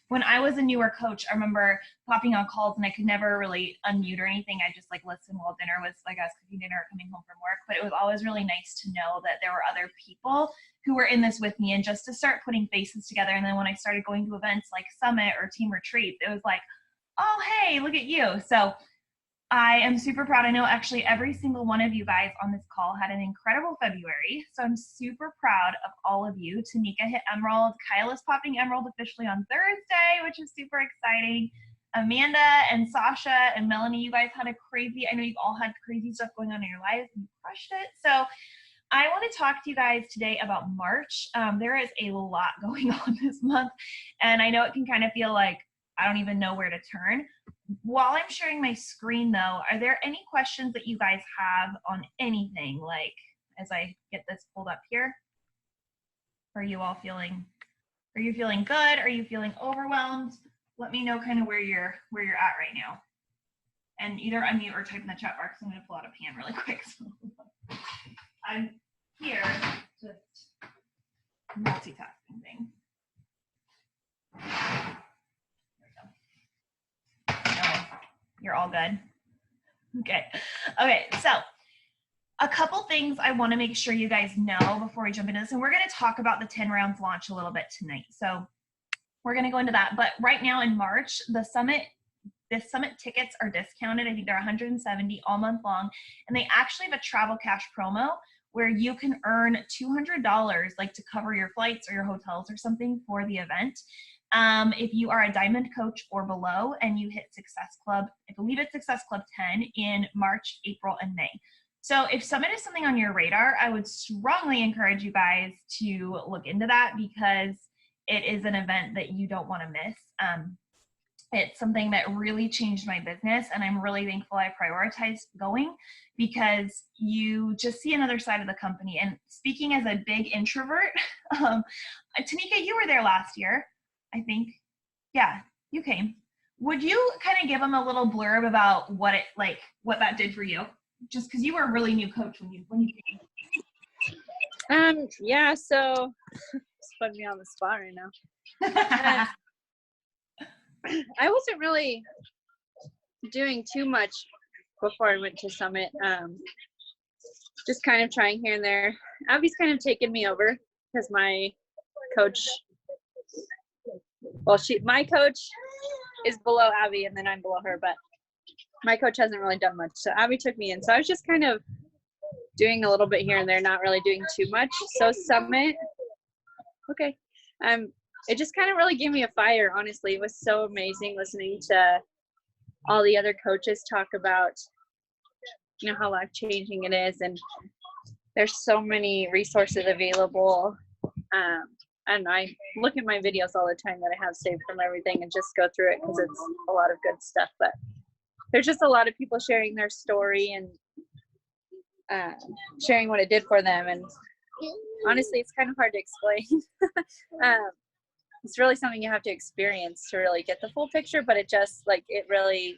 when I was a newer coach, I remember popping on calls and I could never really unmute or anything. I just like listen while dinner was like I was cooking dinner or coming home from work. But it was always really nice to know that there were other people who were in this with me, and just to start putting faces together. And then when I started going to events like Summit or Team Retreat, it was like, oh, hey, look at you. So I am super proud. I know actually every single one of you guys on this call had an incredible February. So I'm super proud of all of you. Tanika hit Emerald. Kyla's popping Emerald officially on Thursday, which is super exciting. Amanda and Sasha and Melanie, you guys had a crazy, I know you've all had crazy stuff going on in your lives and you crushed it. So I want to talk to you guys today about March. There is a lot going on this month, and I know it can kind of feel like I don't even know where to turn. While I'm sharing my screen though, are there any questions that you guys have on anything, like as I get this pulled up here? Are you all feeling good? Are you feeling overwhelmed? Let me know kind of where you're at right now. And either unmute or type in the chat bar because I'm going to pull out a pan really quick. So I'm here just multitasking thing. You're all good. Okay. Okay. So a couple things I want to make sure you guys know before we jump into this, and we're going to talk about the 10 rounds launch a little bit tonight. So we're going to go into that. But right now in March, the summit tickets are discounted. I think they're $170 all month long. And they actually have a travel cash promo where you can earn $200 like to cover your flights or your hotels or something for the event. If you are a Diamond Coach or below and you hit Success Club, I believe it's Success Club 10 in March, April, and May. So if Summit is something on your radar, I would strongly encourage you guys to look into that because it is an event that you don't want to miss. It's something that really changed my business, and I'm really thankful I prioritized going because you just see another side of the company. And speaking as a big introvert, Tanika, you were there last year, I think. Yeah, you came. Would you kind of give them a little blurb about what that did for you? Just because you were a really new coach when you came. Yeah, so it's putting me on the spot right now. I wasn't really doing too much before I went to Summit. Just kind of trying here and there. Abby's kind of taken me over because my coach, my coach is below Abby and then I'm below her, but my coach hasn't really done much. So Abby took me in. So I was just kind of doing a little bit here and there, not really doing too much. So Summit, okay. It just kind of really gave me a fire, honestly. It was so amazing listening to all the other coaches talk about, you know, how life-changing it is. And there's so many resources available. And I look at my videos all the time that I have saved from everything and just go through it because it's a lot of good stuff. But there's just a lot of people sharing their story and sharing what it did for them. And honestly, it's kind of hard to explain. It's really something you have to experience to really get the full picture, but it just it really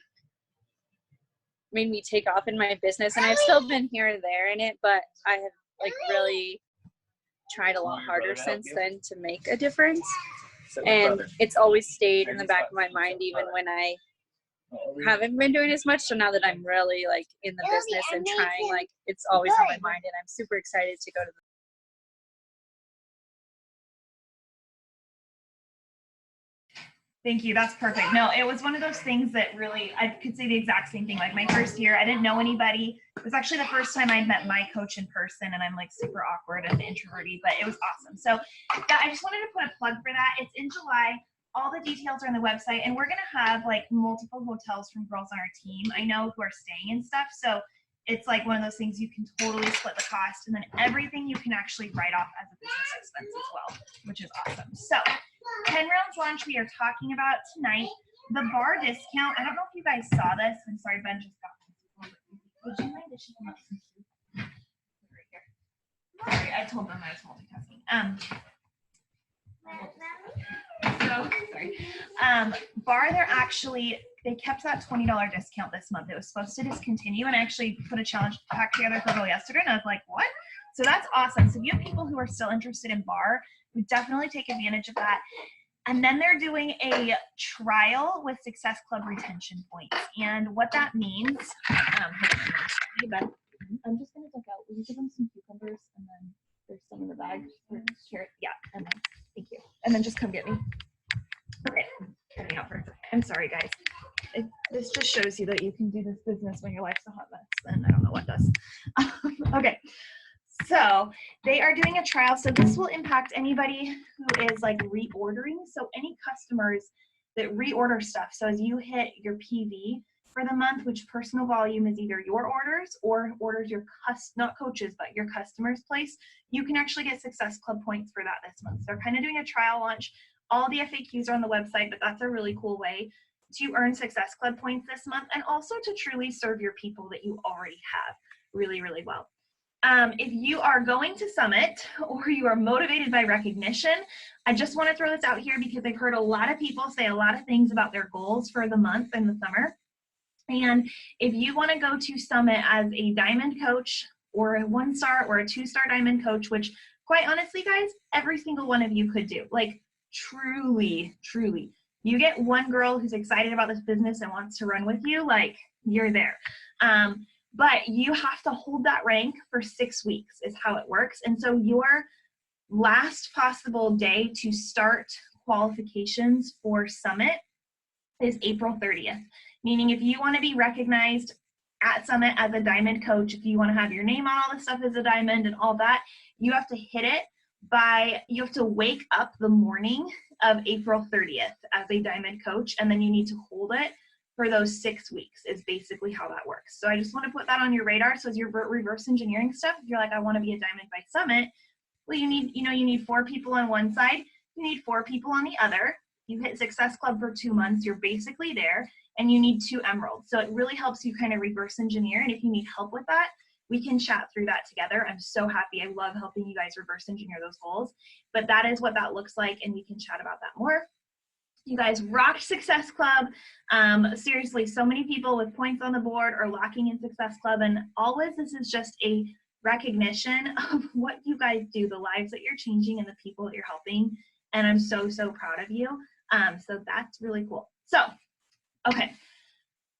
made me take off in my business. And I've still been here and there in it, but I have really tried a lot harder since then to make a difference. And it's always stayed in the back of my mind, even when I haven't been doing as much. So now that I'm really in the business and trying, it's always on my mind, and I'm super excited to go to the Thank you. That's perfect. No, it was one of those things that really, I could say the exact same thing. Like my first year, I didn't know anybody. It was actually the first time I'd met my coach in person, and I'm super awkward and introverted, but it was awesome. So yeah, I just wanted to put a plug for that. It's in July. All the details are on the website, and we're going to have multiple hotels from girls on our team. I know who are staying and stuff. So it's one of those things you can totally split the cost, and then everything you can actually write off as a business expense as well, which is awesome. So 10 rounds launch we are talking about tonight. The bar discount, I don't know if you guys saw this. I'm sorry, Ben just got me. Would you mind if she came up some soup? Right here. Sorry, I told them I was multitasking. So sorry. Bar, they kept that $20 discount this month. It was supposed to discontinue, and I actually put a challenge pack together for a girl yesterday, and I was like, what? So that's awesome. So if you have people who are still interested in bar, we definitely take advantage of that. And then they're doing a trial with Success Club retention points. And what that means, hey, Ben, I'm just going to take out, will you give them some cucumbers? And then there's some in the bag. Here, yeah, and then, thank you. And then just come get me. Okay, coming out for a second. I'm sorry, guys. This just shows you that you can do this business when your life's a hot mess, and I don't know what does. Okay. So they are doing a trial. So this will impact anybody who is like reordering. So any customers that reorder stuff. So as you hit your PV for the month, which personal volume is either your orders or orders your not coaches, but your customers place, you can actually get Success Club points for that this month. So they're kind of doing a trial launch. All the FAQs are on the website, but that's a really cool way to earn Success Club points this month and also to truly serve your people that you already have really, really well. If you are going to Summit or you are motivated by recognition, I just want to throw this out here because I've heard a lot of people say a lot of things about their goals for the month and the summer. And if you want to go to Summit as a diamond coach or a 1-star or a 2-star diamond coach, which quite honestly, guys, every single one of you could do, like truly, truly. You get one girl who's excited about this business and wants to run with you, like you're there. But you have to hold that rank for 6 weeks is how it works. And so your last possible day to start qualifications for Summit is April 30th. Meaning if you want to be recognized at Summit as a diamond coach, if you want to have your name on all the stuff as a diamond and all that, you have to hit it you have to wake up the morning of April 30th as a diamond coach, and then you need to hold it for those 6 weeks is basically how that works. So I just want to put that on your radar. So as you're reverse engineering stuff, if you're like, I want to be a diamond by Summit, well, you need 4 people on one side, you need 4 people on the other. You hit Success Club for 2 months, you're basically there, and you need 2 emeralds. So it really helps you kind of reverse engineer. And if you need help with that, we can chat through that together. I'm so happy. I love helping you guys reverse engineer those goals. But that is what that looks like, and we can chat about that more. You guys rocked Success Club. Seriously, so many people with points on the board are locking in Success Club, and always this is just a recognition of what you guys do, the lives that you're changing and the people that you're helping, and I'm so, so proud of you. So that's really cool. So, okay,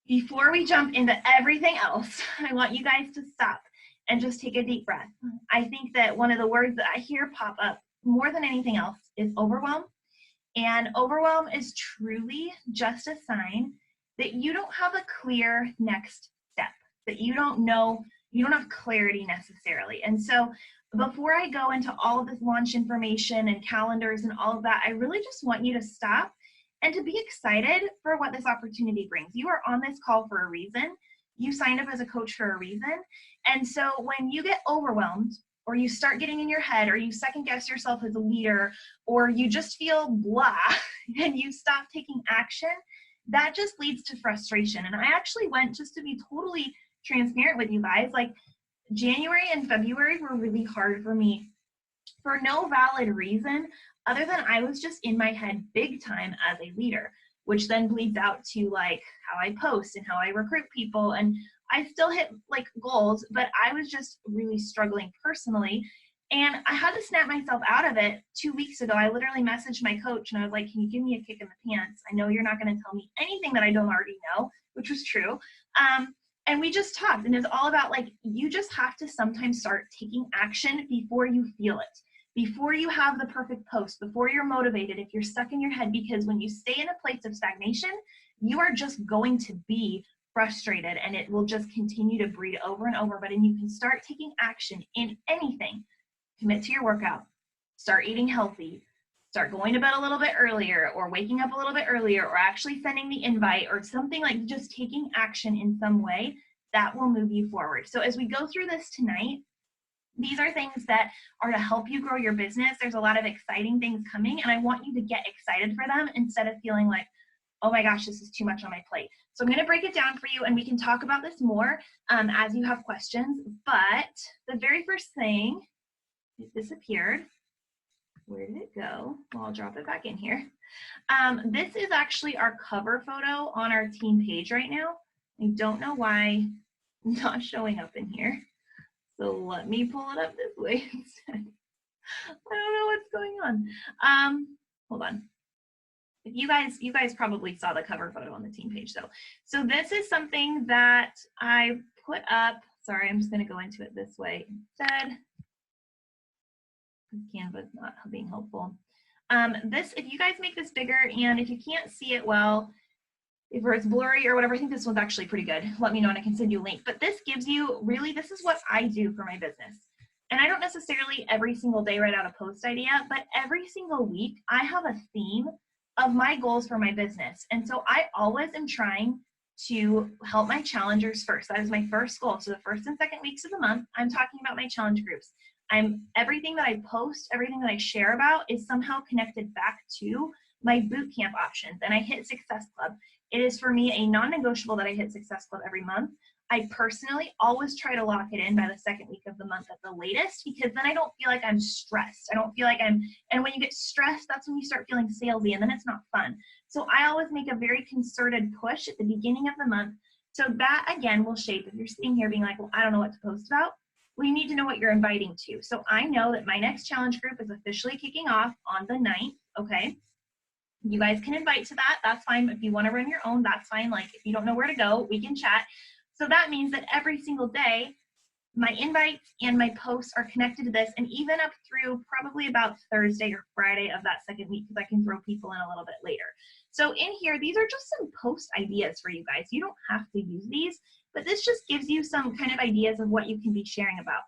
before we jump into everything else, I want you guys to stop and just take a deep breath. I think that one of the words that I hear pop up more than anything else is overwhelm. And overwhelm is truly just a sign that you don't have a clear next step, that you don't have clarity necessarily. And so before I go into all of this launch information and calendars and all of that, I really just want you to stop and to be excited for what this opportunity brings. You are on this call for a reason. You signed up as a coach for a reason. And so when you get overwhelmed, or you start getting in your head, or you second guess yourself as a leader, or you just feel blah and you stop taking action, that just leads to frustration. And I actually went, just to be totally transparent with you guys, like January and February were really hard for me for no valid reason other than I was just in my head big time as a leader, which then bleeds out to like how I post and how I recruit people. And I still hit like goals, but I was just really struggling personally. And I had to snap myself out of it 2 weeks ago. I literally messaged my coach and I was like, can you give me a kick in the pants? I know you're not going to tell me anything that I don't already know, which was true. And we just talked, and it's all about like, you just have to sometimes start taking action before you feel it, before you have the perfect post, before you're motivated, if you're stuck in your head, because when you stay in a place of stagnation, you are just going to be frustrated and it will just continue to breed over and over. But then you can start taking action in anything. Commit to your workout, start eating healthy, start going to bed a little bit earlier, or waking up a little bit earlier, or actually sending the invite, or something like just taking action in some way that will move you forward. So as we go through this tonight, these are things that are to help you grow your business. There's a lot of exciting things coming, and I want you to get excited for them instead of feeling like, oh my gosh, this is too much on my plate. So I'm going to break it down for you, and we can talk about this more as you have questions. But the very first thing, it disappeared. Where did it go? Well, I'll drop it back in here. This is actually our cover photo on our team page right now. I don't know why it's not showing up in here. So let me pull it up this way instead. I don't know what's going on. Hold on. you guys probably saw the cover photo on the team page though. So this is something that I put up. Sorry, I'm just going to go into it this way instead. Canva is not being helpful. If you guys make this bigger, and if you can't see it well, if it's blurry or whatever, I think this one's actually pretty good. Let me know and I can send you a link. But this gives you, really, this is what I do for my business. And I don't necessarily every single day write out a post idea, but every single week I have a theme of my goals for my business. And so I always am trying to help my challengers first. That is my first goal. So the first and second weeks of the month, I'm talking about my challenge groups. Everything that I post, everything that I share about is somehow connected back to my boot camp options. And I hit Success Club. It is for me a non-negotiable that I hit Success Club every month. I personally always try to lock it in by the second week of the month at the latest, because then I don't feel like I'm stressed. I don't feel like and when you get stressed, that's when you start feeling salesy, and then it's not fun. So I always make a very concerted push at the beginning of the month. So that again will shape, if you're sitting here being like, well, I don't know what to post about. Well, you need to know what you're inviting to. So I know that my next challenge group is officially kicking off on the 9th, okay? You guys can invite to that, that's fine. If you wanna run your own, that's fine. Like if you don't know where to go, we can chat. So that means that every single day, my invites and my posts are connected to this, and even up through probably about Thursday or Friday of that second week, because I can throw people in a little bit later. So in here, these are just some post ideas for you guys. You don't have to use these, but this just gives you some kind of ideas of what you can be sharing about.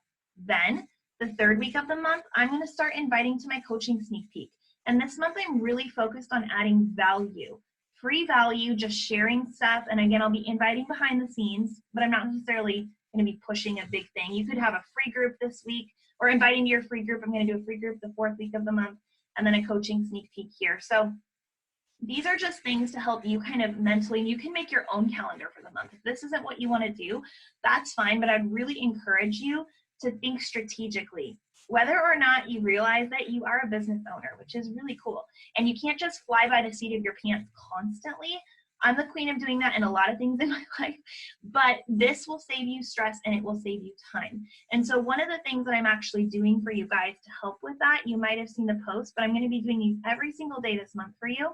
Then the third week of the month, I'm going to start inviting to my coaching sneak peek. And this month, I'm really focused on adding value. Free value, just sharing stuff. And again, I'll be inviting behind the scenes, but I'm not necessarily going to be pushing a big thing. You could have a free group this week, or inviting to your free group. I'm going to do a free group the fourth week of the month, and then a coaching sneak peek here. So these are just things to help you kind of mentally, and you can make your own calendar for the month. If this isn't what you want to do, that's fine, but I'd really encourage you to think strategically. Whether or not you realize that you are a business owner, which is really cool, and you can't just fly by the seat of your pants constantly. I'm the queen of doing that in a lot of things in my life, but this will save you stress and it will save you time. And so one of the things that I'm actually doing for you guys to help with that, you might have seen the post, but I'm going to be doing these every single day this month for you,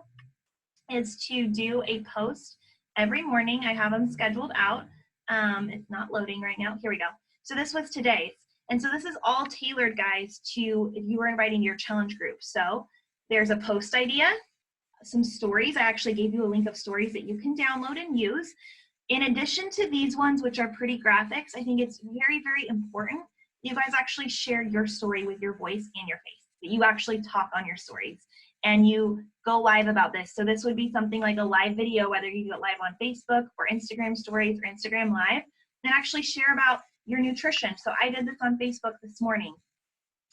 is to do a post every morning. I have them scheduled out. It's not loading right now. Here we go. So this was today's. And so this is all tailored, guys, to if you were inviting your challenge group. So there's a post idea, some stories. I actually gave you a link of stories that you can download and use. In addition to these ones, which are pretty graphics, I think it's very, very important you guys actually share your story with your voice and your face, that you actually talk on your stories and you go live about this. So this would be something like a live video, whether you do it live on Facebook or Instagram stories or Instagram live, and actually share about your nutrition. So I did this on Facebook this morning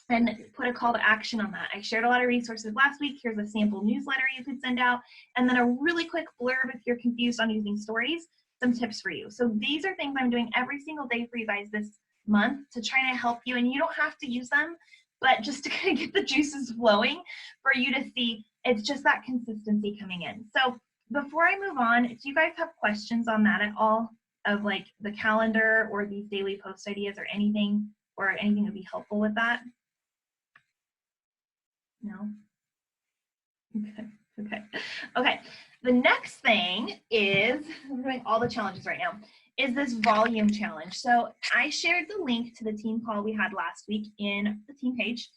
and put a call to action on that. I shared a lot of resources last week. Here's a sample newsletter you could send out, and then a really quick blurb if you're confused on using stories, some tips for you. So these are things I'm doing every single day for you guys this month to try to help you, and you don't have to use them, but just to kind of get the juices flowing for you to see. It's just that consistency coming in. So before I move on, do you guys have questions on that at all, of like the calendar or these daily post ideas or anything would be helpful with that? No? Okay. The next thing is, I'm doing all the challenges right now, is this volume challenge. So I shared the link to the team call we had last week in the team page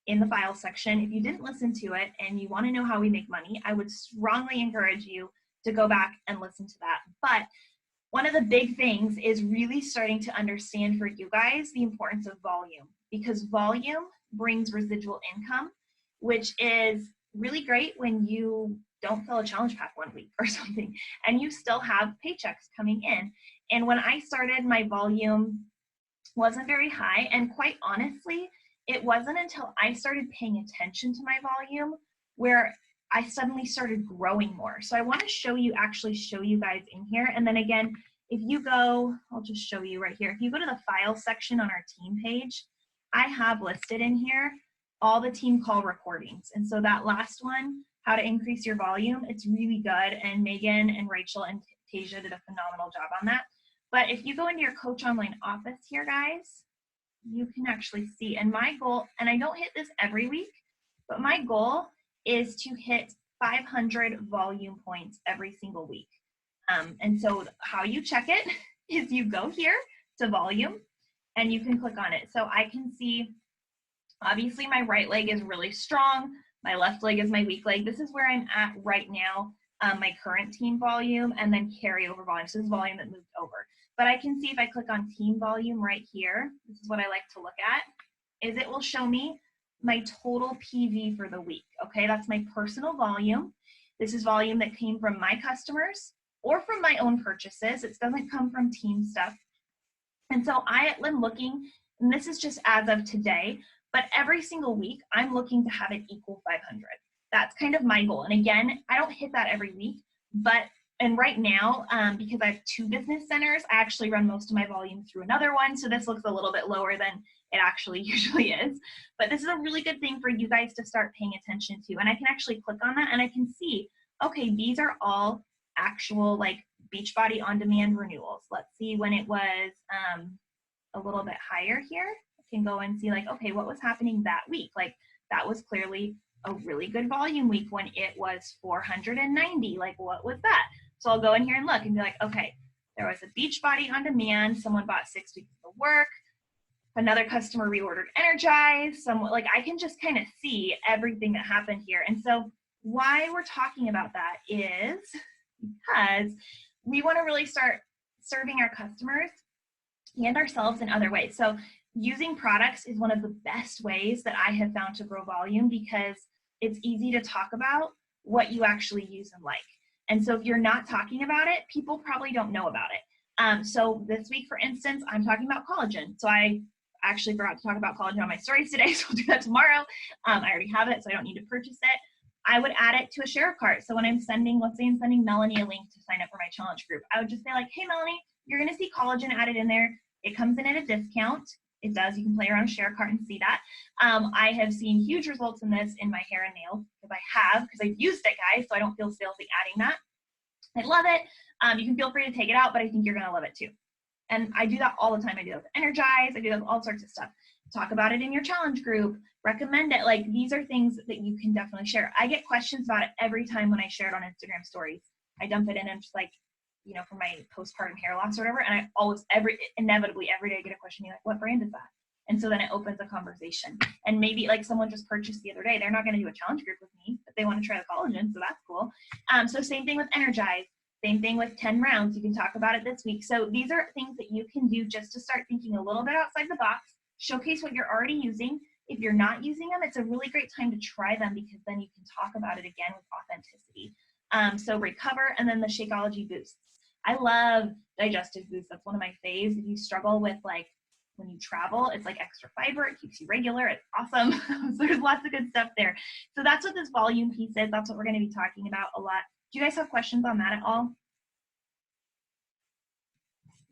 in the file section. If you didn't listen to it and you want to know how we make money, I would strongly encourage you to go back and listen to that. But one of the big things is really starting to understand for you guys the importance of volume, because volume brings residual income, which is really great when you don't fill a challenge pack one week or something and you still have paychecks coming in. And when I started, my volume wasn't very high, and quite honestly, it wasn't until I started paying attention to my volume where I suddenly started growing more. So I want to actually show you guys in here. And then again, if you go, I'll just show you right here. If you go to the file section on our team page, I have listed in here all the team call recordings. And so that last one, how to increase your volume, it's really good. And Megan and Rachel and Tasia did a phenomenal job on that. But if you go into your Coach Online office here, guys, you can actually see. And my goal, and I don't hit this every week, but my goal is to hit 500 volume points every single week. And so how you check it is you go here to volume and you can click on it. So I can see, obviously my right leg is really strong. My left leg is my weak leg. This is where I'm at right now, my current team volume, and then carryover volume. So this is volume that moved over. But I can see if I click on team volume right here, this is what I like to look at, is it will show me my total PV for the week. Okay, that's my personal volume. This is volume that came from my customers or from my own purchases. It doesn't come from team stuff. And so I am looking, and this is just as of today, but every single week I'm looking to have it equal 500. That's kind of my goal. And again, I don't hit that every week, but, and right now, because I have 2 business centers, I actually run most of my volume through another one. So this looks a little bit lower than it actually usually is. But this is a really good thing for you guys to start paying attention to. And I can actually click on that and I can see, okay, these are all actual like Beachbody on-demand renewals. Let's see when it was a little bit higher here. I can go and see like, okay, what was happening that week? Like that was clearly a really good volume week when it was 490. Like what was that? So I'll go in here and look and be like, okay, there was a Beachbody on demand. Someone bought 6 weeks of work. Another customer reordered Energize. Someone, like I can just kind of see everything that happened here. And so why we're talking about that is because we want to really start serving our customers and ourselves in other ways. So using products is one of the best ways that I have found to grow volume because it's easy to talk about what you actually use and like. And so if you're not talking about it, people probably don't know about it. So this week, for instance, I'm talking about collagen. So I actually forgot to talk about collagen on my stories today, so I'll do that tomorrow. I already have it, so I don't need to purchase it. I would add it to a share cart. So when I'm sending, let's say I'm sending Melanie a link to sign up for my challenge group, I would just say like, hey, Melanie, you're going to see collagen added in there. It comes in at a discount. It does. You can play around a share cart and see that. I have seen huge results in this in my hair and nails because I've used it, guys, so I don't feel salesy adding that. I love it. You can feel free to take it out, but I think you're going to love it too. And I do that all the time. I do that with Energize. I do that with all sorts of stuff. Talk about it in your challenge group. Recommend it. Like these are things that you can definitely share. I get questions about it every time when I share it on Instagram stories. I dump it in and just like, you know, for my postpartum hair loss or whatever. And I always, inevitably every day I get a question, like, what brand is that? And so then it opens a conversation. And maybe like someone just purchased the other day. They're not going to do a challenge group with me, but they want to try the collagen. So that's cool. So same thing with Energize. Same thing with 10 rounds. You can talk about it this week. So these are things that you can do just to start thinking a little bit outside the box. Showcase what you're already using. If you're not using them, it's a really great time to try them because then you can talk about it again with authenticity. So Recover and then the Shakeology Boosts. I love digestive boosts. That's one of my faves. If you struggle with like when you travel, it's like extra fiber. It keeps you regular. It's awesome. So there's lots of good stuff there. So that's what this volume piece is. That's what we're going to be talking about a lot. Do you guys have questions on that at all?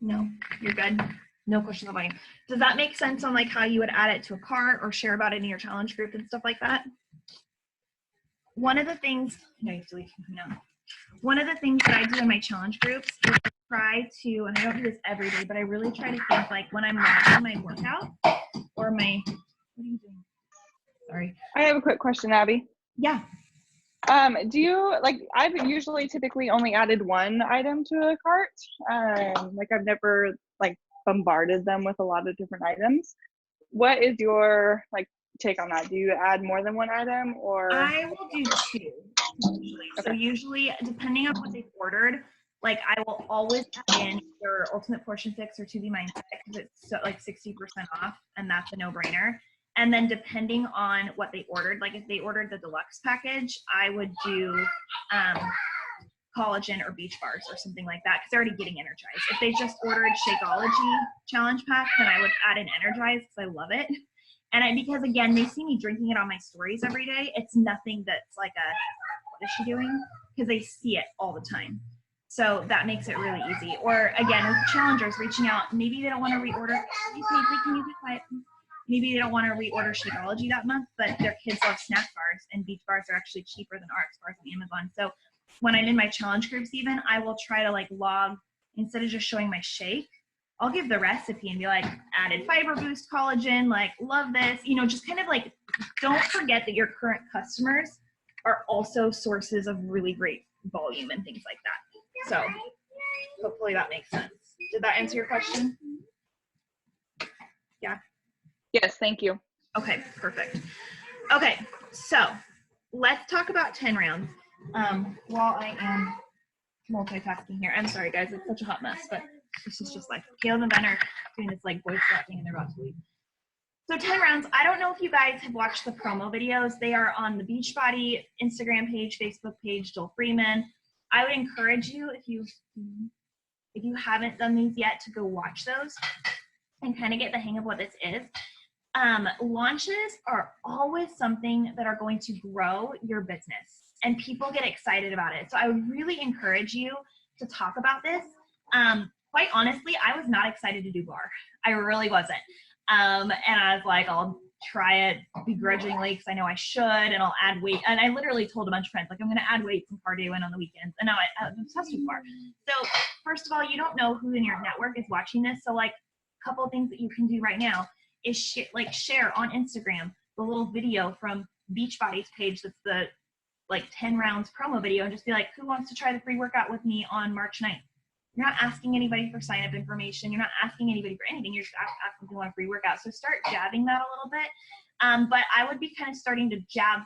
No, you're good. No questions on volume. Does that make sense on like how you would add it to a cart or share about it in your challenge group and stuff like that? One of the things, no, you have to leave now. One of the things that I do in my challenge groups is try to, and I don't do this every day, but I really try to think like when I'm watching my workout or my, what are you doing? Sorry. I have a quick question, Abby. Yeah. Do you, like, I've usually typically only added one item to a cart. Like I've never like bombarded them with a lot of different items. What is your like take on that? Do you add more than one item or? I will do 2 usually. Okay. So usually depending on what they've ordered, like I will always add in your Ultimate Portion Fix or 2B Mindset because it's so, like 60% off and that's a no-brainer. And then depending on what they ordered, like if they ordered the deluxe package, I would do collagen or beach bars or something like that because they're already getting Energized. If they just ordered Shakeology challenge pack, then I would add in Energize because I love it. And because again, they see me drinking it on my stories every day. It's nothing that's like a, what is she doing? Because they see it all the time. So that makes it really easy. Or again, with challengers reaching out, maybe they don't want to reorder. Hey, Paisley, can you be quiet? Maybe they don't want to reorder Shakeology that month, but their kids love snack bars and beach bars are actually cheaper than RX bars on Amazon. So when I'm in my challenge groups even, I will try to like log, instead of just showing my shake, I'll give the recipe and be like, added fiber boost collagen, like love this, you know, just kind of like, don't forget that your current customers are also sources of really great volume and things like that. So hopefully that makes sense. Did that answer your question? Yeah. Yes, thank you. Okay, perfect. Okay, so let's talk about 10 rounds. While I am multitasking here, I'm sorry guys, it's such a hot mess, but this is just life. Caleb and Ben are doing this like voice chat thing and they're about to leave. So 10 rounds, I don't know if you guys have watched the promo videos. They are on the Beachbody Instagram page, Facebook page, Joel Freeman. I would encourage you, if you haven't done these yet, to go watch those and kind of get the hang of what this is. Launches are always something that are going to grow your business and people get excited about it. So I would really encourage you to talk about this. Quite honestly, I was not excited to do bar. I really wasn't. And I was like, I'll try it begrudgingly because I know I should, and I'll add weight. And I literally told a bunch of friends, like, I'm going to add weights and cardio in on the weekends. And now I'm obsessed with bar. So first of all, you don't know who in your network is watching this. So like a couple of things that you can do right now is share on Instagram the little video from Beachbody's page. That's the like 10 rounds promo video, and just be like, who wants to try the free workout with me on March 9th? You're not asking anybody for sign-up information. You're not asking anybody for anything. You're just asking if you want a free workout. So start jabbing that a little bit. But I would be kind of starting to jab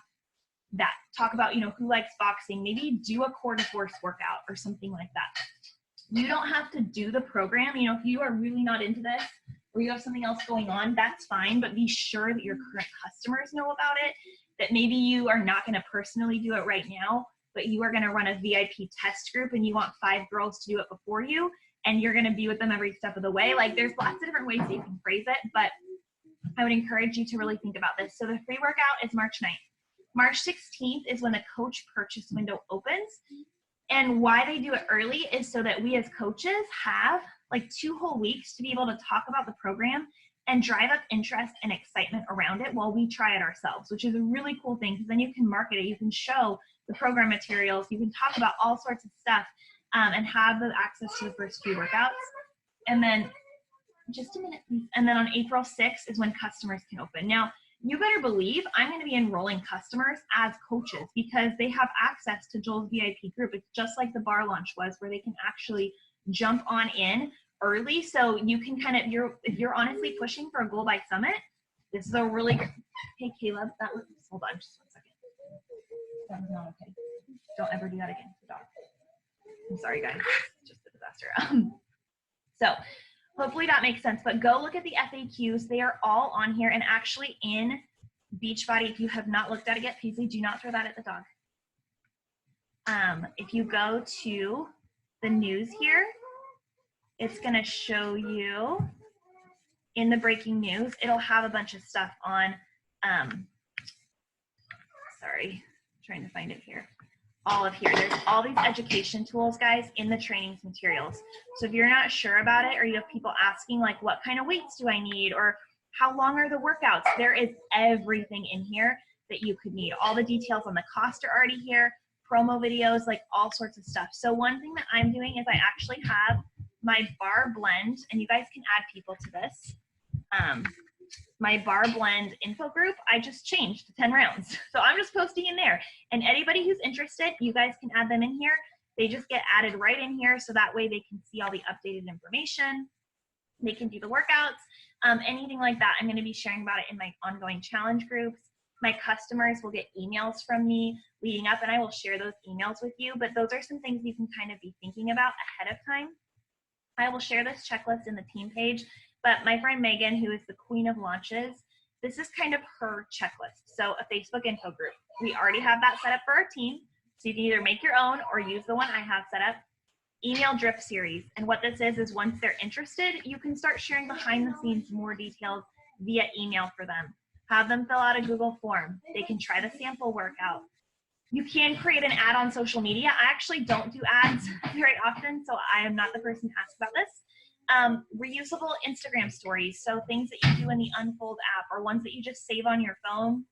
that. Talk about, who likes boxing. Maybe do a quarter force workout or something like that. You don't have to do the program. If you are really not into this or you have something else going on, that's fine. But be sure that your current customers know about it, that maybe you are not going to personally do it right now, but you are going to run a VIP test group and you want 5 girls to do it before you, and you're going to be with them every step of the way. Like, there's lots of different ways that you can phrase it, but I would encourage you to really think about this. So the free workout is March 9th. March 16th is when the coach purchase window opens. And why they do it early is so that we as coaches have like 2 whole weeks to be able to talk about the program and drive up interest and excitement around it while we try it ourselves, which is a really cool thing, because then you can market it, you can show the program materials, you can talk about all sorts of stuff, and have the access to the first few workouts. And then, just a minute, please. And then on April 6th is when customers can open. Now, you better believe I'm going to be enrolling customers as coaches because they have access to Joel's VIP group. It's just like the bar launch was, where they can actually jump on in early. So you can kind of, if you're honestly pushing for a Goal by Summit, this is a really good, hey Caleb, hold on just 1 second. That was not okay. Don't ever do that again to the dog. I'm sorry guys, it's just a disaster. So hopefully that makes sense, but go look at the FAQs. They are all on here, and actually in Beachbody, if you have not looked at it yet, please do not throw that at the dog. If you go to the news here, it's going to show you in the breaking news. It'll have a bunch of stuff on, sorry, I'm trying to find it here. All of here. There's all these education tools, guys, in the trainings materials. So if you're not sure about it, or you have people asking like, what kind of weights do I need? Or how long are the workouts? There is everything in here that you could need. All the details on the cost are already here, promo videos, like all sorts of stuff. So one thing that I'm doing is I actually have my bar blend, and you guys can add people to this. My bar blend info group, I just changed to 10 rounds. So I'm just posting in there, and anybody who's interested, you guys can add them in here. They just get added right in here. So that way they can see all the updated information. They can do the workouts, anything like that. I'm going to be sharing about it in my ongoing challenge groups. My customers will get emails from me leading up, and I will share those emails with you. But those are some things you can kind of be thinking about ahead of time. I will share this checklist in the team page, but my friend Megan, who is the queen of launches, this is kind of her checklist. So a Facebook info group. We already have that set up for our team. So you can either make your own or use the one I have set up. Email drip series. And what this is once they're interested, you can start sharing behind the scenes more details via email for them. Have them fill out a Google form. They can try the sample workout. You can create an ad on social media. I actually don't do ads very often, so I am not the person to ask about this. Reusable Instagram stories, so things that you do in the Unfold app or ones that you just save on your phone.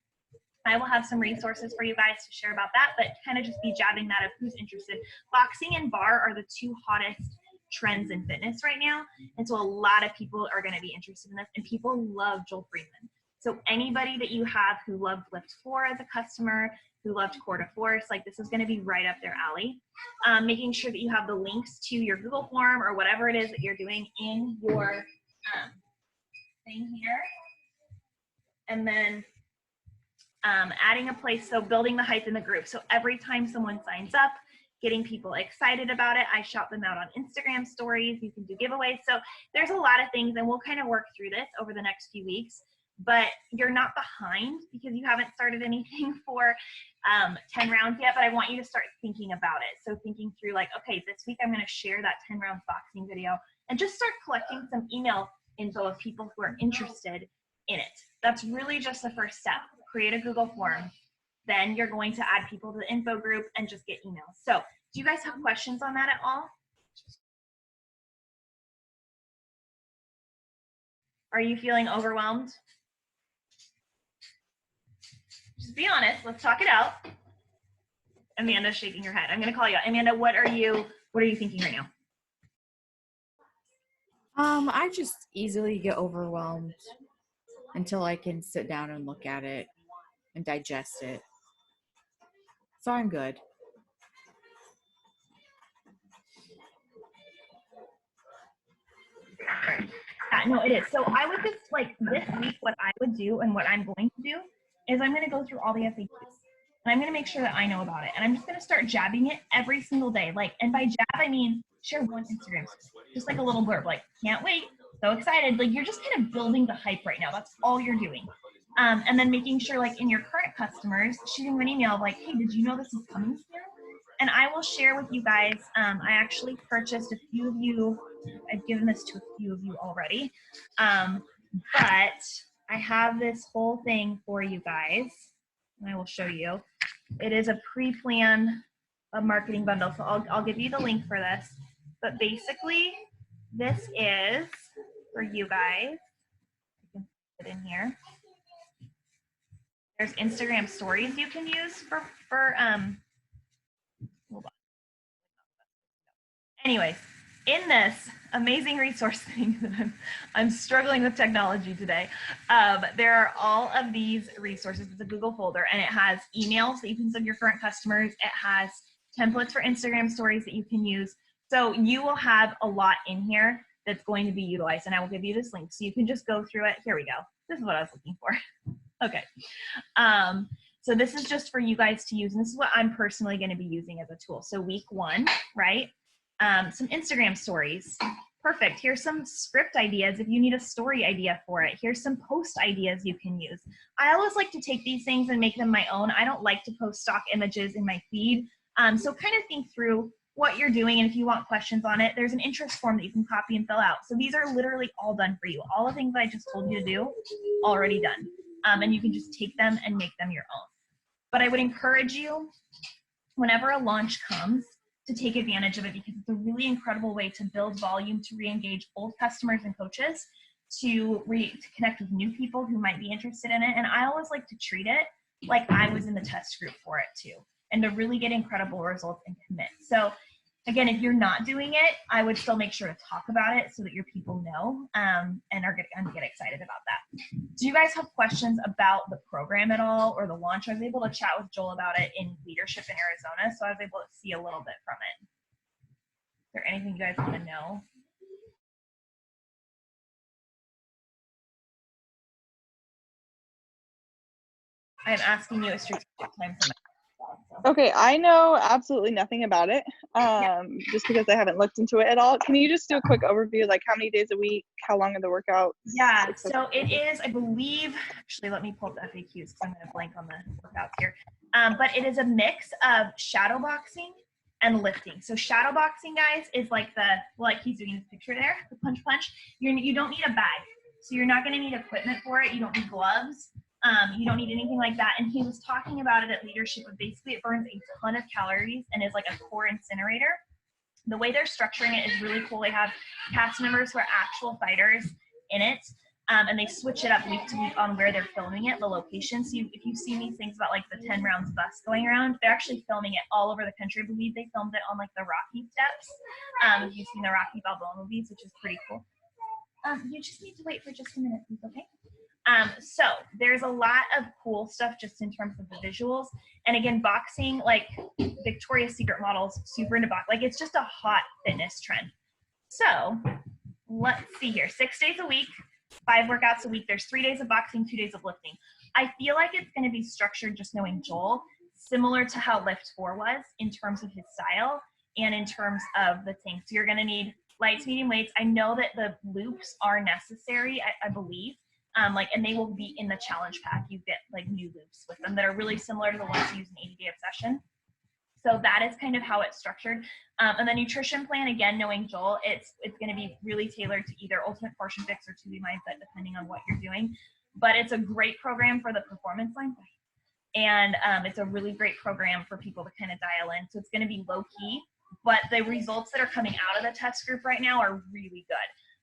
I will have some resources for you guys to share about that, but kind of just be jabbing that of who's interested. Boxing and bar are the 2 hottest trends in fitness right now, and so a lot of people are going to be interested in this, and people love Joel Freeman. So anybody that you have who loved Lift 4 as a customer, who loved Core de Force, like this is going to be right up their alley. Making sure that you have the links to your Google form or whatever it is that you're doing in your thing here. And then adding a place, so building the hype in the group. So every time someone signs up, getting people excited about it, I shout them out on Instagram stories. You can do giveaways. So there's a lot of things, and we'll kind of work through this over the next few weeks. But you're not behind because you haven't started anything for 10 rounds yet, but I want you to start thinking about it. So thinking through like, okay, this week I'm going to share that 10 rounds boxing video and just start collecting some email info of people who are interested in it. That's really just the first step. Create a Google form. Then you're going to add people to the info group and just get emails. So do you guys have questions on that at all? Are you feeling overwhelmed? Just be honest. Let's talk it out. Amanda's shaking her head. I'm going to call you out. Amanda, what are you thinking right now? I just easily get overwhelmed until I can sit down and look at it and digest it. So I'm good. No, it is. So I would just like this week, what I would do and what I'm going to do is I'm going to go through all the FAQs and I'm going to make sure that I know about it. And I'm just going to start jabbing it every single day. Like, and by jab, I mean, share one Instagram story, just like a little blurb, like, can't wait, so excited. Like you're just kind of building the hype right now. That's all you're doing. And then making sure like in your current customers, shooting them an email of like, hey, did you know this is coming soon? And I will share with you guys, I actually purchased a few of you, I've given this to a few of you already, but I have this whole thing for you guys, and I will show you. It is a pre-plan, a marketing bundle, so I'll give you the link for this, but basically, this is for you guys. You can put it in here. There's Instagram stories you can use for hold on. Anyways, in this amazing resource thing that I'm struggling with technology today, there are all of these resources. It's a Google folder, and it has emails that you can send your current customers. It has templates for Instagram stories that you can use. So you will have a lot in here that's going to be utilized, and I will give you this link so you can just go through it. Here we go. This is what I was looking for. Okay. So this is just for you guys to use, and this is what I'm personally going to be using as a tool. So week 1, right? Some Instagram stories. Perfect. Here's some script ideas if you need a story idea for it. Here's some post ideas you can use. I always like to take these things and make them my own. I don't like to post stock images in my feed. So kind of think through what you're doing, and if you want questions on it, there's an interest form that you can copy and fill out. So these are literally all done for you. All the things I just told you to do, already done. And you can just take them and make them your own. But I would encourage you, whenever a launch comes, to take advantage of it, because it's a really incredible way to build volume, to re-engage old customers and coaches, to connect with new people who might be interested in it. And I always like to treat it like I was in the test group for it too, and to really get incredible results and commit. So again, if you're not doing it, I would still make sure to talk about it so that your people know and get excited about that. Do you guys have questions about the program at all, or the launch? I was able to chat with Joel about it in leadership in Arizona, so I was able to see a little bit from it. Is there anything you guys want to know? I'm asking you a strategic time for Okay, I know absolutely nothing about it, just because I haven't looked into it at all. Can you just do a quick overview, like how many days a week, how long are the workouts? Yeah, so it is, I believe, actually, let me pull up the FAQs because I'm going to blank on the workouts here. But it is a mix of shadow boxing and lifting. So shadow boxing, guys, is like like he's doing this picture there, the punch. You don't need a bag. So you're not going to need equipment for it. You don't need gloves. You don't need anything like that. And he was talking about it at leadership, but basically it burns a ton of calories and is like a core incinerator. The way they're structuring it is really cool. They have cast members who are actual fighters in it, and they switch it up week to week on where they're filming it, the location. So if you've seen these things about like the 10 rounds bus going around, they're actually filming it all over the country. I believe they filmed it on like the Rocky steps. If you've seen the Rocky Balboa movies, which is pretty cool. You just need to wait for just a minute, please, okay? So there's a lot of cool stuff just in terms of the visuals. And again, boxing, like Victoria's Secret models, super into box. Like it's just a hot fitness trend. So let's see here, 6 days a week, 5 workouts a week. There's 3 days of boxing, 2 days of lifting. I feel like it's going to be structured, just knowing Joel, similar to how Lift 4 was in terms of his style and in terms of the thing. So you're going to need lights, medium weights. I know that the loops are necessary, I believe. And they will be in the challenge pack. You get like new loops with them that are really similar to the ones used in 80 Day Obsession. So that is kind of how it's structured. And the nutrition plan, again, knowing Joel, it's going to be really tailored to either Ultimate Portion Fix or 2B Mindset, depending on what you're doing. But it's a great program for the performance line. And it's a really great program for people to kind of dial in. So it's going to be low key, but the results that are coming out of the test group right now are really good.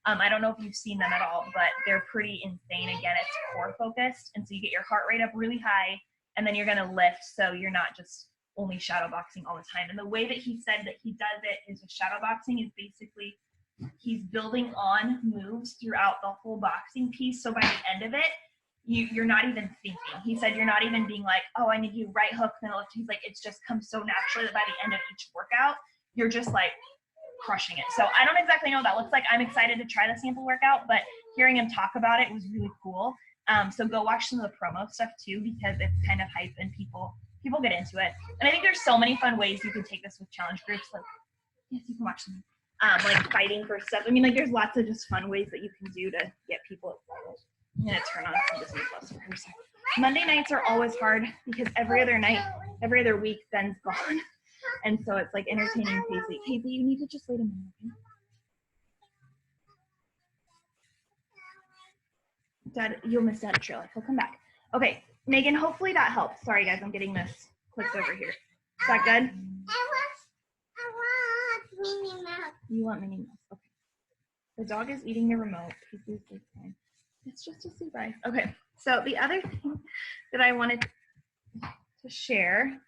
I don't know if you've seen them at all, but they're pretty insane. Again, it's core focused. And so you get your heart rate up really high, and then you're going to lift. So you're not just only shadow boxing all the time. And the way that he said that he does it is with shadow boxing is basically he's building on moves throughout the whole boxing piece. So by the end of it, you're not even thinking. He said you're not even being like, oh, I need to do right hook, then lift. He's like, it's just comes so naturally that by the end of each workout, you're just like crushing it. So I don't exactly know what that looks like. I'm excited to try the sample workout, but hearing him talk about it was really cool. So go watch some of the promo stuff too, because it's kind of hype and people get into it. And I think there's so many fun ways you can take this with challenge groups. Like, yes, you can watch them. Like fighting for stuff. I mean, like there's lots of just fun ways that you can do to get people excited. I'm gonna turn on some Disney Plus for her. So Monday nights are always hard because every other week, Ben's gone. And so it's like entertaining Paisley. Paisley, you need to just wait a minute, okay? Dad, you'll miss Dad trail. He'll come back. Okay, Megan, hopefully that helps. Sorry guys, I'm getting this clicked over here. Is that good? I want Minnie Mouse. You want Minnie Mouse? Okay. The dog is eating the remote. Paisley's like, fine. It's just a sleep eye. Okay, so the other thing that I wanted to share,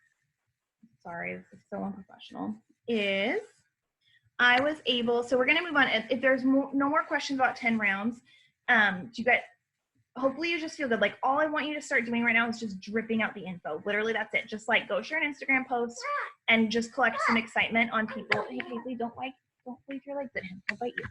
sorry, this is so unprofessional, is I was able, so we're going to move on. If there's no more questions about 10 rounds, you guys, hopefully you just feel good. Like all I want you to start doing right now is just dripping out the info. Literally, that's it. Just like go share an Instagram post and just collect some excitement on people. Hey, Paisley, don't leave your legs at him. He'll bite you.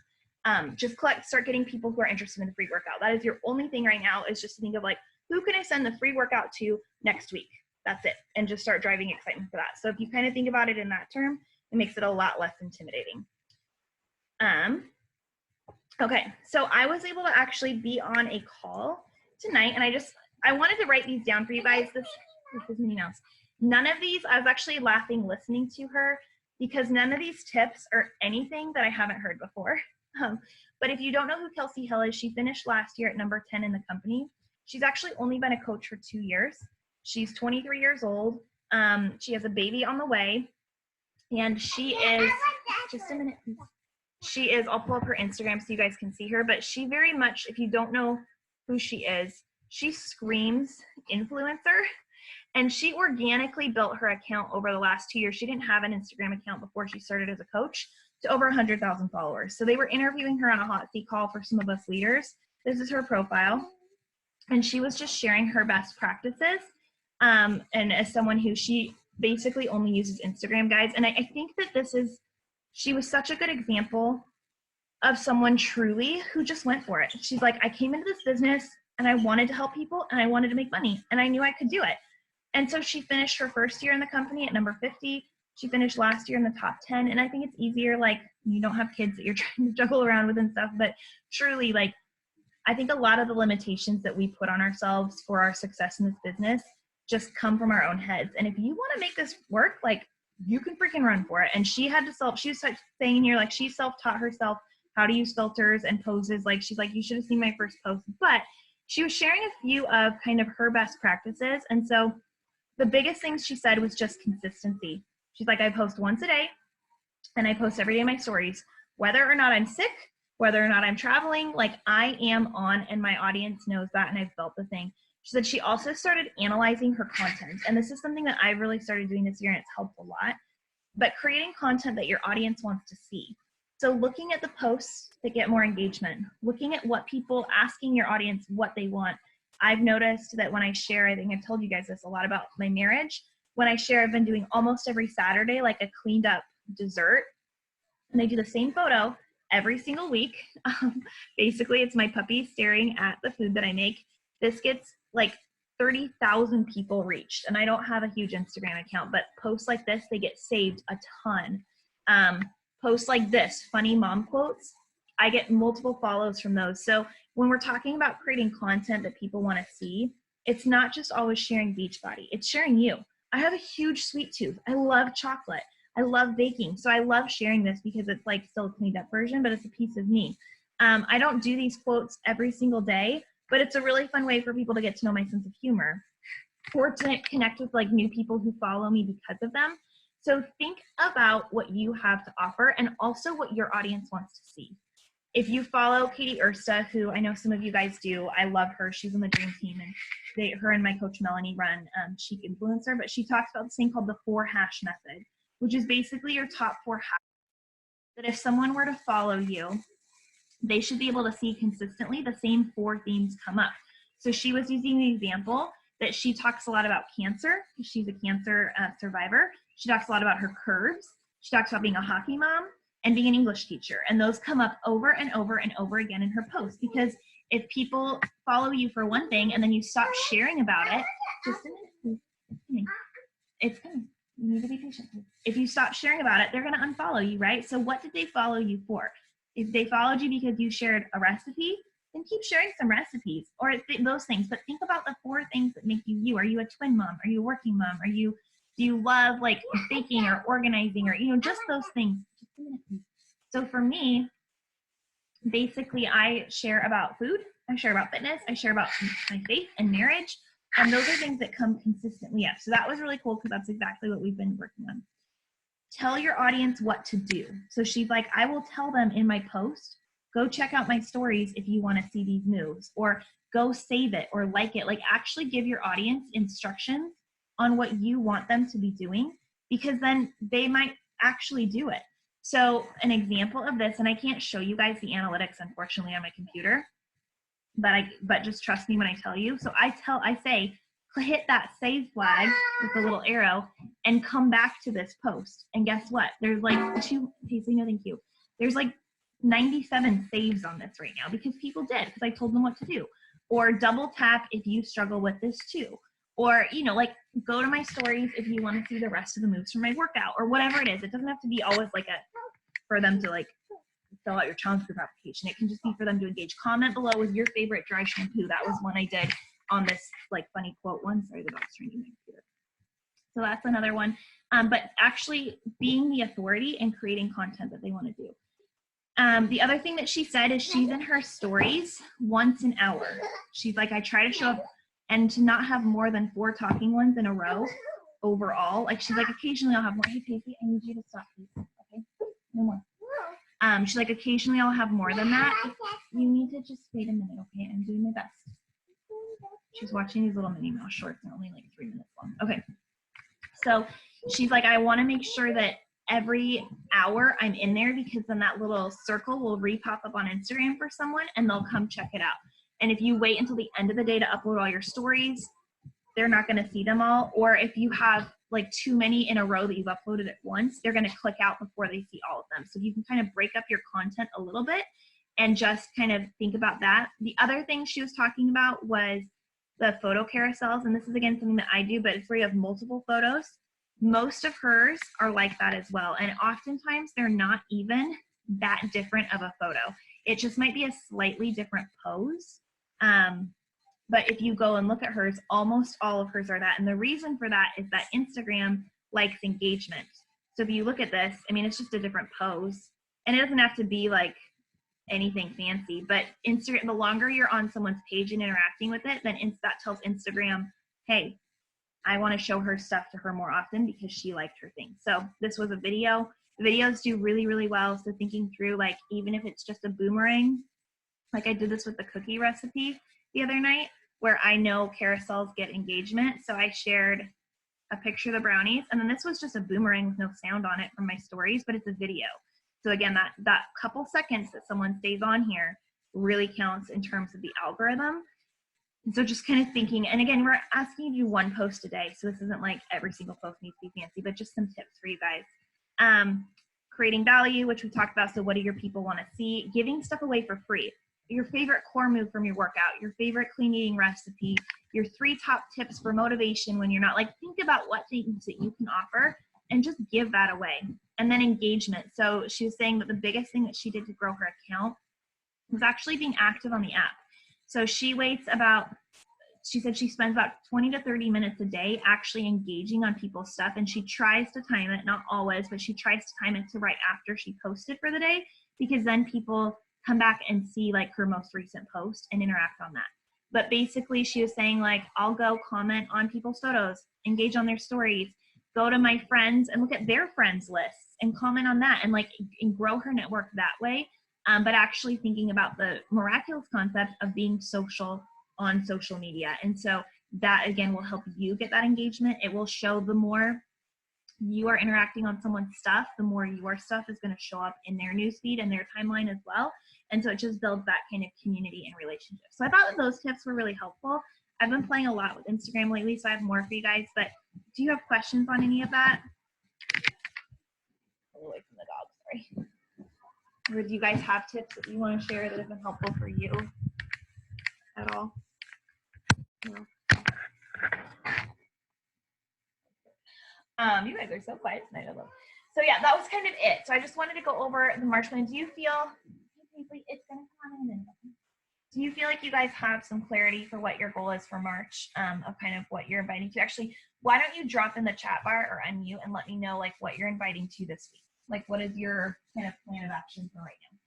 Just start getting people who are interested in the free workout. That is your only thing right now, is just to think of like, who can I send the free workout to next week? That's it. And just start driving excitement for that. So if you kind of think about it in that term, it makes it a lot less intimidating. Okay, so I was able to actually be on a call tonight, and I wanted to write these down for you guys. This is Minnie Mouse. None of these, I was actually laughing listening to her, because none of these tips are anything that I haven't heard before. But if you don't know who Kelsey Hill is, she finished last year at number 10 in the company. She's actually only been a coach for 2 years. She's 23 years old. She has a baby on the way. And she is, just a minute, please. She is, I'll pull up her Instagram so you guys can see her, but she very much, if you don't know who she is, she screams influencer. And she organically built her account over the last 2 years. She didn't have an Instagram account before she started as a coach, to over 100,000 followers. So they were interviewing her on a hot seat call for some of us leaders. This is her profile. And she was just sharing her best practices. And as someone who, she basically only uses Instagram, guys. And I think that she was such a good example of someone truly who just went for it. She's like, I came into this business and I wanted to help people and I wanted to make money and I knew I could do it. And so she finished her first year in the company at number 50. She finished last year in the top 10. And I think it's easier, like, you don't have kids that you're trying to juggle around with and stuff, but truly, like, I think a lot of the limitations that we put on ourselves for our success in this business just come from our own heads. And if you want to make this work, like, you can freaking run for it. And she had to she was saying here, like, she self-taught herself how to use filters and poses. Like, she's like, you should have seen my first post. But she was sharing a few of kind of her best practices. And so the biggest things she said was just consistency. She's like, I post once a day and I post every day in my stories, whether or not I'm sick, whether or not I'm traveling, like I am on, and my audience knows that, and I've built the thing. She said she also started analyzing her content. And this is something that I've really started doing this year, and it's helped a lot. But creating content that your audience wants to see. So looking at the posts that get more engagement, looking at what people, asking your audience what they want, I've noticed that when I share, I think I've told you guys this a lot about my marriage. When I share, I've been doing almost every Saturday, like a cleaned up dessert. And I do the same photo every single week. Basically, it's my puppy staring at the food that I make. This gets like 30,000 people reached, and I don't have a huge Instagram account, but posts like this, they get saved a ton. Posts like this, funny mom quotes, I get multiple follows from those. So when we're talking about creating content that people want to see, it's not just always sharing Beachbody, it's sharing you. I have a huge sweet tooth. I love chocolate. I love baking. So I love sharing this because it's like still a cleaned up version, but it's a piece of me. I don't do these quotes every single day, but it's a really fun way for people to get to know my sense of humor or to connect with like new people who follow me because of them. So think about what you have to offer and also what your audience wants to see. If you follow Katie Ursta, who I know some of you guys do, I love her. She's on the Dream Team, and her and my coach Melanie run Chic Influencer, but she talks about this thing called the 4 hash method, which is basically your top 4 hashes that if someone were to follow you, they should be able to see consistently the same 4 themes come up. So she was using the example that she talks a lot about cancer. She's a cancer survivor. She talks a lot about her curves. She talks about being a hockey mom and being an English teacher. And those come up over and over and over again in her posts, because if people follow you for one thing and then you stop sharing about it, just a minute, please. It's coming. You need to be patient. If you stop sharing about it, they're going to unfollow you, right? So what did they follow you for? If they followed you because you shared a recipe, then keep sharing some recipes or those things. But think about the 4 things that make you you. Are you a twin mom? Are you a working mom? Do you love like baking or organizing or, just those things? Just a minute, please. So for me, basically I share about food. I share about fitness. I share about my faith and marriage. And those are things that come consistently up. So that was really cool because that's exactly what we've been working on. Tell your audience what to do. So she's like, I will tell them in my post, go check out my stories if you want to see these moves, or go save it or like it. Like actually give your audience instructions on what you want them to be doing, because then they might actually do it. So an example of this, and I can't show you guys the analytics, unfortunately, on my computer, but just trust me when I tell you. So I say, hit that save flag with the little arrow and come back to this post. And guess what? There's like thank you. There's like 97 saves on this right now because people did, because I told them what to do. Or double tap if you struggle with this too. Or, like go to my stories if you want to see the rest of the moves from my workout or whatever it is. It doesn't have to be always like for them to like fill out your challenge group application. It can just be for them to engage. Comment below with your favorite dry shampoo. That was one I did on this like funny quote one. Sorry, the dog's trying to my computer. So that's another one. But actually being the authority and creating content that they want to do. The other thing that she said is she's in her stories once an hour. She's like, I try to show up and to not have more than 4 talking ones in a row overall. Like she's like, occasionally I'll have more. Hey, Pacey, I need you to stop, please. Okay, no more. She's like, occasionally I'll have more than that. You need to just wait a minute, okay? I'm doing my best. She's watching these little Minnie Mouse shorts. They're only like 3 minutes long. Okay. So she's like, I want to make sure that every hour I'm in there, because then that little circle will repop up on Instagram for someone and they'll come check it out. And if you wait until the end of the day to upload all your stories, they're not going to see them all. Or if you have like too many in a row that you've uploaded at once, they're going to click out before they see all of them. So you can kind of break up your content a little bit and just kind of think about that. The other thing she was talking about was the photo carousels. And this is again something that I do, but it's where you have multiple photos. Most of hers are like that as well. And oftentimes they're not even that different of a photo. It just might be a slightly different pose. But if you go and look at hers, almost all of hers are that. And the reason for that is that Instagram likes engagement. So if you look at this, I mean, it's just a different pose. And it doesn't have to be like anything fancy, but Instagram, the longer you're on someone's page and interacting with it, then that tells Instagram, hey, I want to show her stuff to her more often because she liked her thing. So this was a video. The videos do really, really well. So thinking through, like, even if it's just a boomerang, like I did this with the cookie recipe the other night, where I know carousels get engagement. So I shared a picture of the brownies, and then this was just a boomerang with no sound on it from my stories, but it's a video. So again, that couple seconds that someone stays on here really counts in terms of the algorithm. And so just kind of thinking, and again, we're asking you to do one post a day. So this isn't like every single post needs to be fancy, but just some tips for you guys. Creating value, which we talked about. So what do your people want to see? Giving stuff away for free. Your favorite core move from your workout, your favorite clean eating recipe, your 3 top tips for motivation when you're not, like, think about what things that you can offer and just give that away. And then engagement. So she was saying that the biggest thing that she did to grow her account was actually being active on the app. So she said she spends about 20 to 30 minutes a day actually engaging on people's stuff, and she tries to time it, not always, but she tries to time it to right after she posted for the day, because then people come back and see like her most recent post and interact on that. But basically she was saying, like, I'll go comment on people's photos, engage on their stories, go to my friends and look at their friends lists and comment on that, and like and grow her network that way. But actually thinking about the miraculous concept of being social on social media. And so that again will help you get that engagement. It will show the more you are interacting on someone's stuff, the more your stuff is going to show up in their newsfeed and their timeline as well. And so it just builds that kind of community and relationship. So I thought that those tips were really helpful. I've been playing a lot with Instagram lately, so I have more for you guys, but do you have questions on any of that? Away from the dog, sorry. Or do you guys have tips that you want to share that have been helpful for you at all? No. You guys are so quiet tonight. I love. So yeah, that was kind of it. So I just wanted to go over the March plan. Do you feel? It's gonna come on in a minute. Do you feel like you guys have some clarity for what your goal is for March, of kind of what you're inviting to? Actually, why don't you drop in the chat bar or unmute and let me know like what you're inviting to this week? Like, what is your kind of plan of action for right now?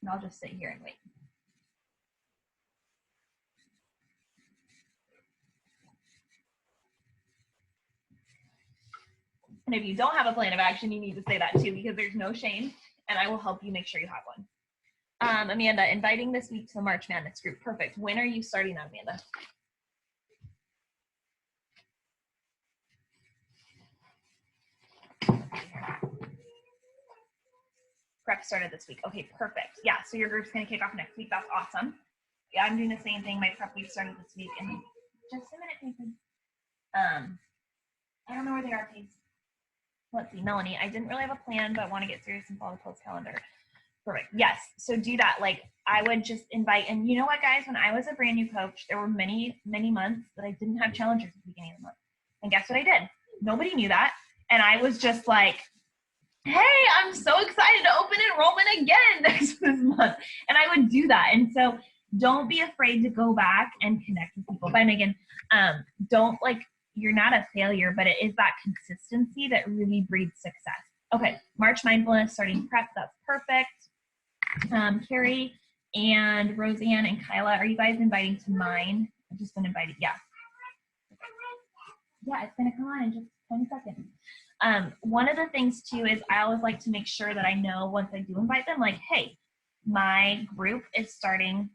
And I'll just sit here and wait. And if you don't have a plan of action, you need to say that too, because there's no shame, and I will help you make sure you have one. Amanda, inviting this week to the March Madness group. Perfect. When are you starting that, Amanda? Prep started this week. Okay, perfect. Yeah, so your group's going to kick off next week. That's awesome. Yeah, I'm doing the same thing. My prep week started this week. And just a minute, Nathan. I don't know where they are, please. Let's see, Melanie. I didn't really have a plan, but I want to get serious and follow the post calendar. Perfect. Yes. So do that. Like, I would just invite, and you know what, guys, when I was a brand new coach, there were many, many months that I didn't have challengers at the beginning of the month. And guess what I did? Nobody knew that. And I was just like, hey, I'm so excited to open enrollment again this month. And I would do that. And so don't be afraid to go back and connect with people. But again, don't like, you're not a failure, but it is that consistency that really breeds success. Okay, March mindfulness, starting prep, that's perfect. Carrie and Roseanne and Kyla, are you guys inviting to mine? I've just been invited, yeah. Yeah, it's gonna come on in just 20 seconds. One of the things too is I always like to make sure that I know once I do invite them, like, hey, my group is starting,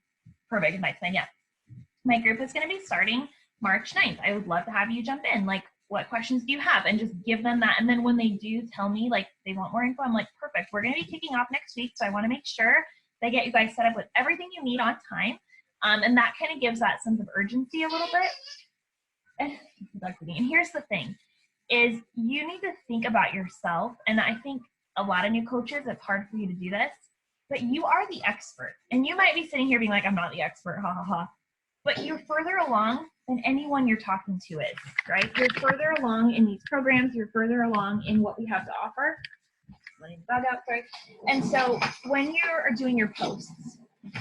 perfect, invite them, yeah. My group is gonna be starting March 9th. I would love to have you jump in. Like, what questions do you have? And just give them that. And then when they do tell me, like, they want more info, I'm like, perfect. We're going to be kicking off next week. So I want to make sure they get you guys set up with everything you need on time. And that kind of gives that sense of urgency a little bit. And here's the thing is you need to think about yourself. And I think a lot of new coaches, it's hard for you to do this, but you are the expert. And you might be sitting here being like, I'm not the expert, ha ha ha. But you're further along than anyone you're talking to is, right? You're further along in these programs. You're further along in what we have to offer. Letting the dog out, sorry. And so when you're doing your posts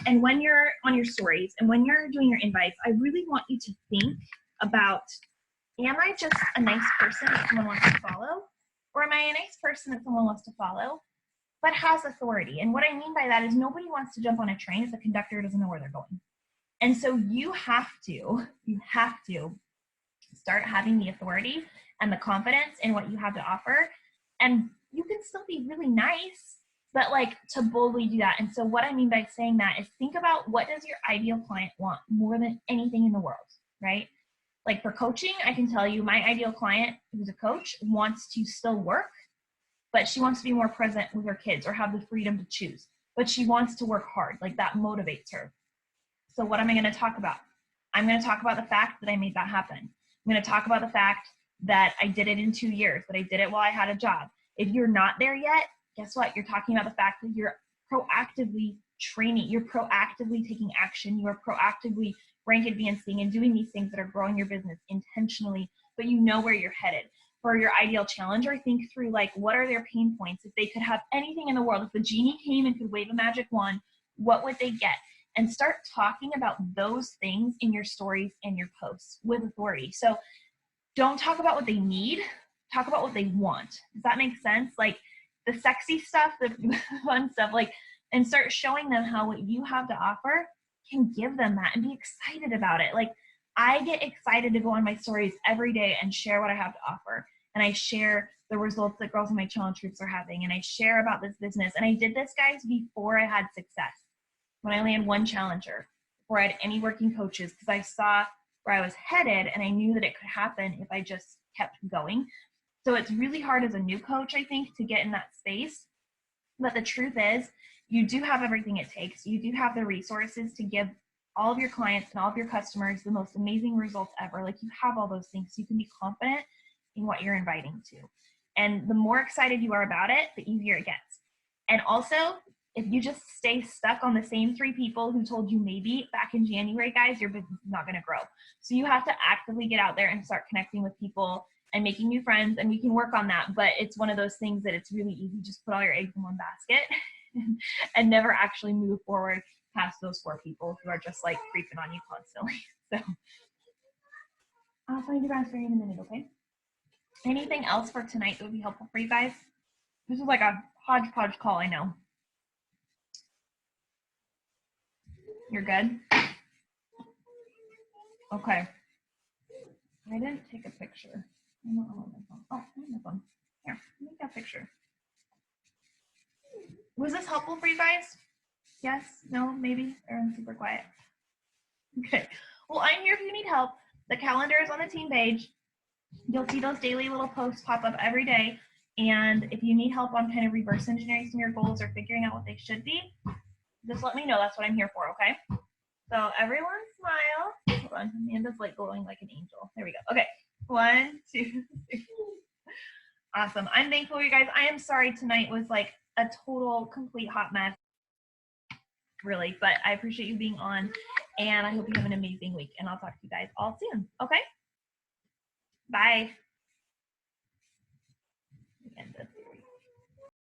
and when you're on your stories and when you're doing your invites, I really want you to think about, am I just a nice person that someone wants to follow? Or am I a nice person that someone wants to follow, but has authority? And what I mean by that is nobody wants to jump on a train if the conductor doesn't know where they're going. And so you have to start having the authority and the confidence in what you have to offer. And you can still be really nice, but like to boldly do that. And so what I mean by saying that is think about, what does your ideal client want more than anything in the world, right? Like for coaching, I can tell you my ideal client who's a coach wants to still work, but she wants to be more present with her kids or have the freedom to choose, but she wants to work hard. Like that motivates her. So what am I going to talk about? I'm going to talk about the fact that I made that happen. I'm going to talk about the fact that I did it in 2 years, that I did it while I had a job. If you're not there yet, guess what? You're talking about the fact that you're proactively training, you're proactively taking action, you are proactively rank advancing and doing these things that are growing your business intentionally, but you know where you're headed. For your ideal challenger, think through like, what are their pain points? If they could have anything in the world, if the genie came and could wave a magic wand, what would they get? And start talking about those things in your stories and your posts with authority. So don't talk about what they need, talk about what they want. Does that make sense? Like the sexy stuff, the fun stuff, like, and start showing them how what you have to offer can give them that and be excited about it. Like I get excited to go on my stories every day and share what I have to offer. And I share the results that girls in my challenge groups are having. And I share about this business. And I did this, guys, before I had success. When I land one challenger, before I had any working coaches, because I saw where I was headed and I knew that it could happen if I just kept going. So it's really hard as a new coach, I think, to get in that space. But the truth is, you do have everything it takes. You do have the resources to give all of your clients and all of your customers the most amazing results ever. Like you have all those things, so you can be confident in what you're inviting to. And the more excited you are about it, the easier it gets. And also, if you just stay stuck on the same 3 people who told you maybe back in January, guys, your business is not going to grow. So you have to actively get out there and start connecting with people and making new friends, and we can work on that. But it's one of those things that it's really easy. Just put all your eggs in one basket and never actually move forward past those 4 people who are just like creeping on you constantly. So I'll find your answer in a minute, okay? Anything else for tonight that would be helpful for you guys? This is like a hodgepodge call, I know. You're good? Okay. I didn't take a picture. I'm not on my phone. Oh, I'm on my phone. Here, let me take a picture. Was this helpful for you guys? Yes? No? Maybe? Everyone's super quiet. Okay. Well, I'm here if you need help. The calendar is on the team page. You'll see those daily little posts pop up every day. And if you need help on kind of reverse engineering some of your goals or figuring out what they should be, just let me know. That's what I'm here for, okay? So everyone smile. Hold on. Amanda's like glowing like an angel. There we go. Okay. 1, 2, 3. Awesome. I'm thankful for you guys. I am sorry tonight was like a total, complete hot mess. Really. But I appreciate you being on. And I hope you have an amazing week. And I'll talk to you guys all soon. Okay? Bye.